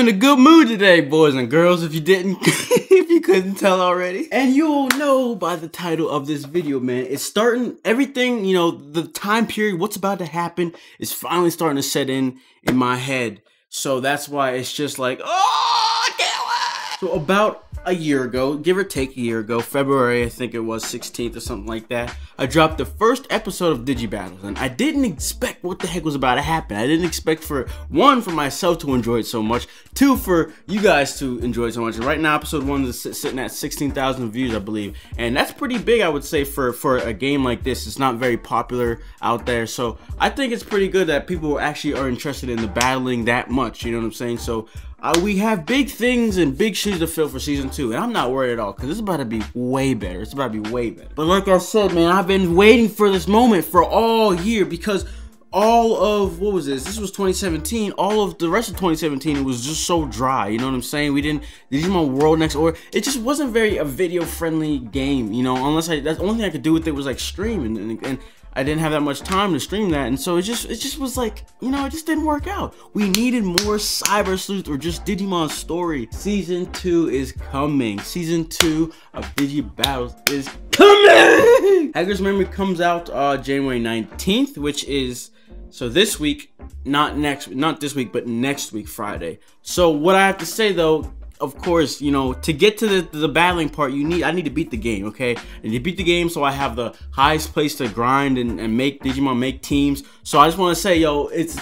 in a good mood today, boys and girls, if you didn't, if you couldn't tell already. And you'll know by the title of this video, man, it's starting, everything, you know, the time period, what's about to happen is finally starting to set in my head. So that's why it's just like, oh, I can't wait. So about a year ago, give or take a year ago, February, I think it was 16th or something like that, I dropped the first episode of DigiBattles, and I didn't expect what the heck was about to happen. I didn't expect for myself to enjoy it so much, two, for you guys to enjoy it so much. And right now, episode 1 is sitting at 16,000 views, I believe, and that's pretty big, I would say, for a game like this. It's not very popular out there, so I think it's pretty good that people actually are interested in the battling that much, you know what I'm saying? So we have big things and big shoes to fill for season 2, and I'm not worried at all, because it's about to be way better. It's about to be way better. But like I said, man, I've been waiting for this moment for all year, because all of, what was this? This was 2017. All of the rest of 2017, it was just so dry, you know what I'm saying? We didn't, Digimon World Next Order, it just wasn't very a video-friendly game, you know, unless that's the only thing I could do with it was like stream, and I didn't have that much time to stream that, and so it just was like, you know, it just didn't work out. We needed more Cyber Sleuth or just Digimon Story. Season 2 is coming. Season 2 of DigiBattles is coming! Haggar's Memory comes out January 19th, which is, so this week, not this week, but next week, Friday. So what I have to say though, of course, you know, to get to the battling part, I need to beat the game, okay? And to beat the game, so I have the highest place to grind and make Digimon, make teams. So I just want to say, yo, it's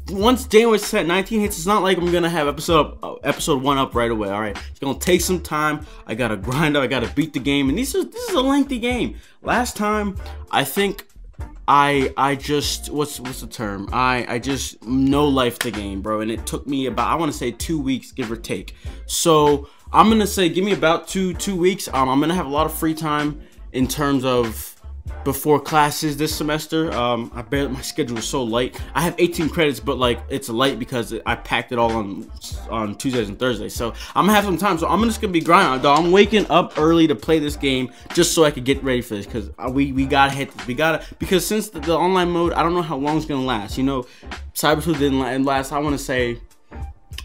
once January 19 hits, it's not like I'm gonna have episode 1 up right away. All right, it's gonna take some time. I gotta grind up. I gotta beat the game, and this is a lengthy game. Last time, I think I just, what's the term? I just no-life the game, bro, and it took me about, I want to say 2 weeks, give or take. So I'm gonna say, give me about two weeks. I'm gonna have a lot of free time in terms of before classes this semester. My schedule is so light. I have 18 credits, but like it's light because I packed it all on Tuesdays and Thursdays. So I'm gonna have some time. So I'm just gonna be grinding. Dog, I'm waking up early to play this game just so I could get ready for this, because we gotta hit this. We gotta, because since the online mode, I don't know how long it's gonna last. You know, Cyber Sleuth didn't last. I want to say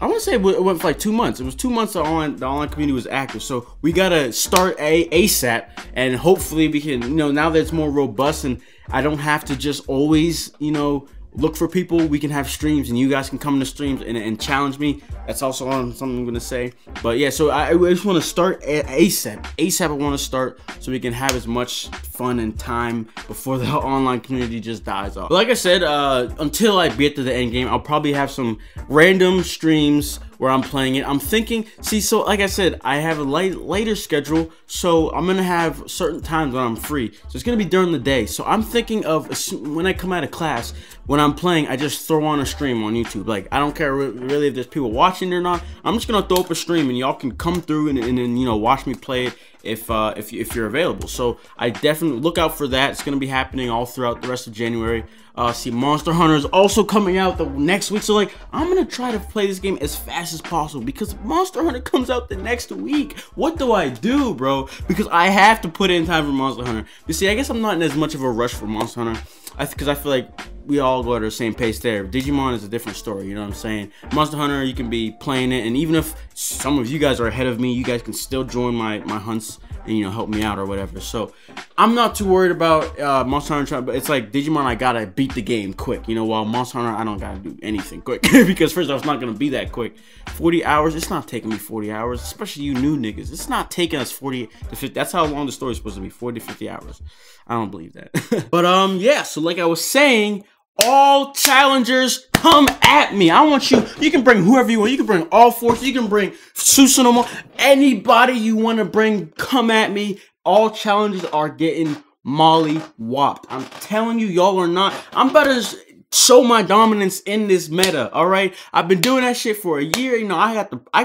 it went for like 2 months. It was 2 months the online community was active. So we gotta start ASAP, and hopefully we can, you know, now that it's more robust and I don't have to just always, you know, look for people, we can have streams and you guys can come to streams and challenge me. That's also something I'm gonna say. But yeah, so I just want to start ASAP. I want to start so we can have as much fun and time before the online community just dies off. But like I said, until I get to the end game, I'll probably have some random streams where I'm playing it. I'm thinking, see, so like I said, I have a later schedule, so I'm gonna have certain times when I'm free. So it's gonna be during the day. So I'm thinking of when I come out of class, when I'm playing, I just throw on a stream on YouTube. Like, I don't care really if there's people watching or not. I'm just gonna throw up a stream and y'all can come through and then, you know, watch me play it if you're available. So I definitely look out for that. It's gonna be happening all throughout the rest of January. See, Monster Hunter is also coming out the next week, so like I'm gonna try to play this game as fast as possible because Monster Hunter comes out the next week. What do I do, bro? Because I have to put in time for Monster Hunter. You see, I guess I'm not in as much of a rush for Monster Hunter, because I feel like we all go at the same pace there. Digimon is a different story, you know what I'm saying? Monster Hunter, you can be playing it, and even if some of you guys are ahead of me, you guys can still join my hunts and, you know, help me out or whatever. So I'm not too worried about Monster Hunter, but it's like Digimon, I gotta beat the game quick, you know, while Monster Hunter, I don't gotta do anything quick because first off, it's not gonna be that quick. 40 hours, it's not taking me 40 hours, especially you new niggas. It's not taking us 40 to 50. That's how long the story's supposed to be, 40 to 50 hours. I don't believe that. But yeah, so like I was saying, all challengers come at me. I want you can bring whoever you want. You can bring all forces, you can bring Susanoo, anybody you want to bring, come at me. All challengers are getting molly whopped. I'm telling you, y'all are not. I'm about to show my dominance in this meta, all right? I've been doing that shit for a year. You know, I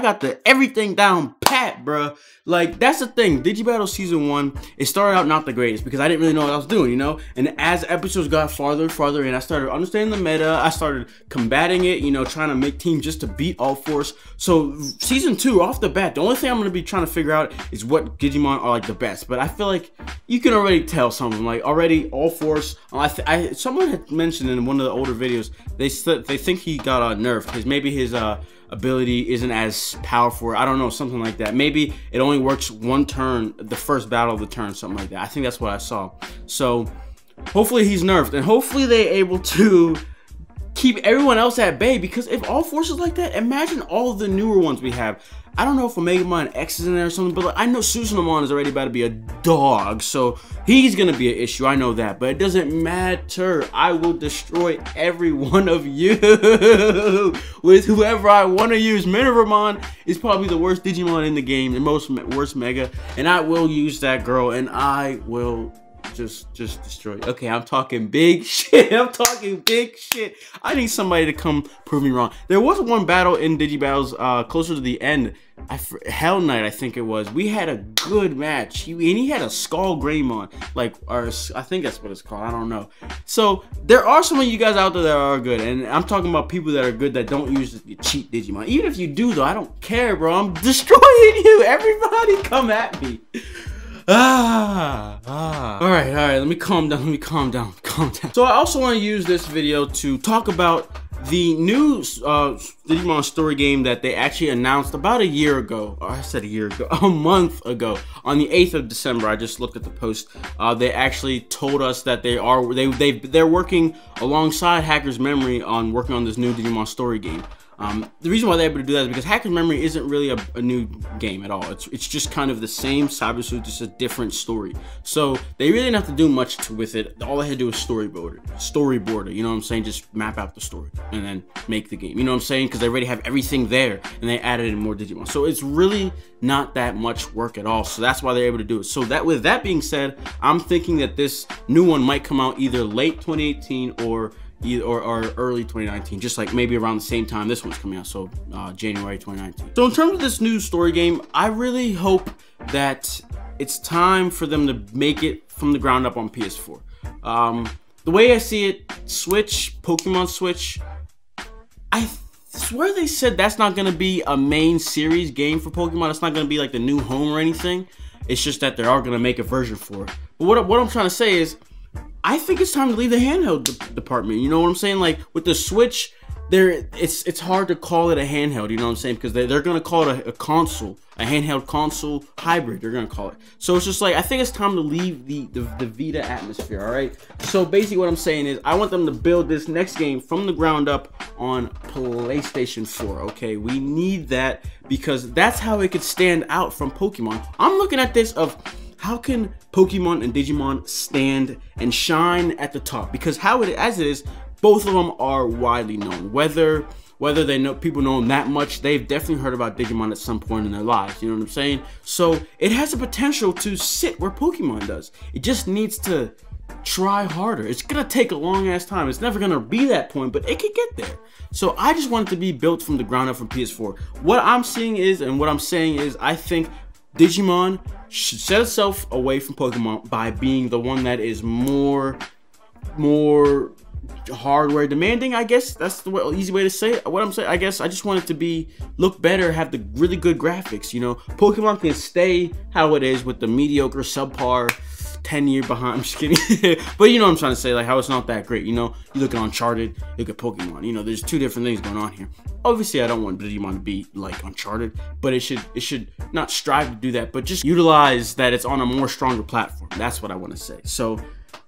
got the everything down pat, bruh. Like, that's the thing. DigiBattles Season 1, it started out not the greatest because I didn't really know what I was doing, you know? And as episodes got farther and farther in, I started understanding the meta. I started combating it, you know, trying to make teams just to beat all force. So, Season 2, off the bat, the only thing I'm going to be trying to figure out is what Digimon are, like, the best. But I feel like you can already tell something. Like, already, all force. Someone had mentioned in one of the older videos, they think he got nerfed. Maybe his ability isn't as powerful. I don't know, something like that. Maybe it only works one turn, the first battle of the turn, something like that. I think that's what I saw. So hopefully he's nerfed, and hopefully they're able to keep everyone else at bay, because if all forces like that, imagine all the newer ones we have. I don't know if Omegamon X is in there or something, but like, I know Susanomon is already about to be a dog, so he's gonna be an issue. I know that, but it doesn't matter. I will destroy every one of you with whoever I want to use. Minervamon is probably the worst Digimon in the game, the worst Mega, and I will use that girl, and I will just destroy it. Okay, I'm talking big shit. I'm talking big shit. I need somebody to come prove me wrong. There was one battle in DigiBattles closer to the end. Hell Knight, I think it was. We had a good match. He had a Skull Greymon, like, or I think that's what it's called. I don't know. So there are some of you guys out there that are good, and I'm talking about people that are good that don't use the cheap Digimon. Even if you do, though, I don't care, bro. I'm destroying you. Everybody, come at me. All right, let me calm down, So I also want to use this video to talk about the new Digimon Story game that they actually announced about a year ago. Or I said a year ago, a month ago, on the 8th of December. I just looked at the post. They actually told us that they're working alongside Hacker's Memory on working on this new Digimon Story game. The reason why they're able to do that is because Hacker's Memory isn't really a new game at all. It's just kind of the same Cyber Sleuth, just a different story. So they really didn't have to do much with it. All they had to do was storyboard it, you know what I'm saying? Just map out the story and then make the game, you know what I'm saying? Because they already have everything there, and they added in more Digimon. So it's really not that much work at all. So that's why they're able to do it. So that, with that being said, I'm thinking that this new one might come out either late 2018 or early 2019, just like maybe around the same time this one's coming out, so January 2019. So in terms of this new story game, I really hope that it's time for them to make it from the ground up on PS4. The way I see it, Switch, Pokemon Switch, I swear they said that's not going to be a main series game for Pokemon. It's not going to be like the new home or anything. It's just that they are going to make a version for it. But what I'm trying to say is, I think it's time to leave the handheld department. You know what I'm saying? Like with the Switch, it's hard to call it a handheld. You know what I'm saying? Because they're gonna call it a console, a handheld console hybrid. They're gonna call it. So it's just like, I think it's time to leave the Vita atmosphere. All right. So basically, what I'm saying is, I want them to build this next game from the ground up on PlayStation 4. Okay, we need that because that's how it could stand out from Pokemon. I'm looking at this of, how can Pokemon and Digimon stand and shine at the top? Because as it is, both of them are widely known. Whether they know, people know them that much, they've definitely heard about Digimon at some point in their lives. You know what I'm saying? So it has the potential to sit where Pokemon does. It just needs to try harder. It's gonna take a long ass time. It's never gonna be that point, but it could get there. So I just want it to be built from the ground up from PS4. What I'm seeing is, and what I'm saying is, I think Digimon should set itself away from Pokemon by being the one that is more hardware demanding. I guess that's the easy way to say it. What I'm saying, I guess I just want it to look better, have the really good graphics. You know, Pokemon can stay how it is with the mediocre, subpar, 10-year behind. I'm just kidding. But you know what I'm trying to say, like how it's not that great. You know, you look at Uncharted, you look at Pokemon. You know, there's two different things going on here. Obviously, I don't want Digimon to be like Uncharted, but it should not strive to do that, but just utilize that it's on a more stronger platform. That's what I want to say. So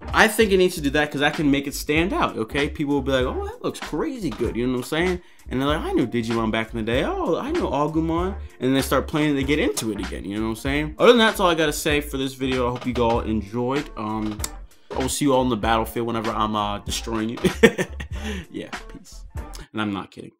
I think it needs to do that because that can make it stand out. Okay, people will be like, oh, that looks crazy good. You know what I'm saying? And they're like, I knew Digimon back in the day. Oh, I know Agumon. And then they start playing and they get into it again. You know what I'm saying? Other than that, that's all I got to say for this video. I hope you all enjoyed. I will see you all in the battlefield whenever I'm destroying you. Yeah, peace. And I'm not kidding.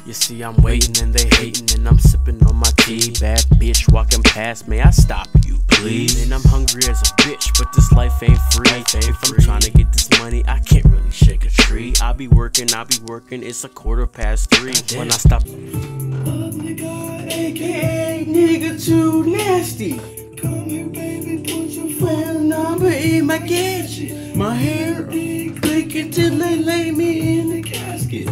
You see, I'm waiting and they hating, and I'm sipping on my tea. Bad bitch walking past, may I stop you, please? And I'm hungry as a bitch, but this life ain't free. If I'm trying to get this money, I can't really shake a tree. I be working, it's 3:15. When I stop, AKA nigga too nasty. Come here, baby, put your phone number in my gadget. My hair clicking till they lay me in the casket.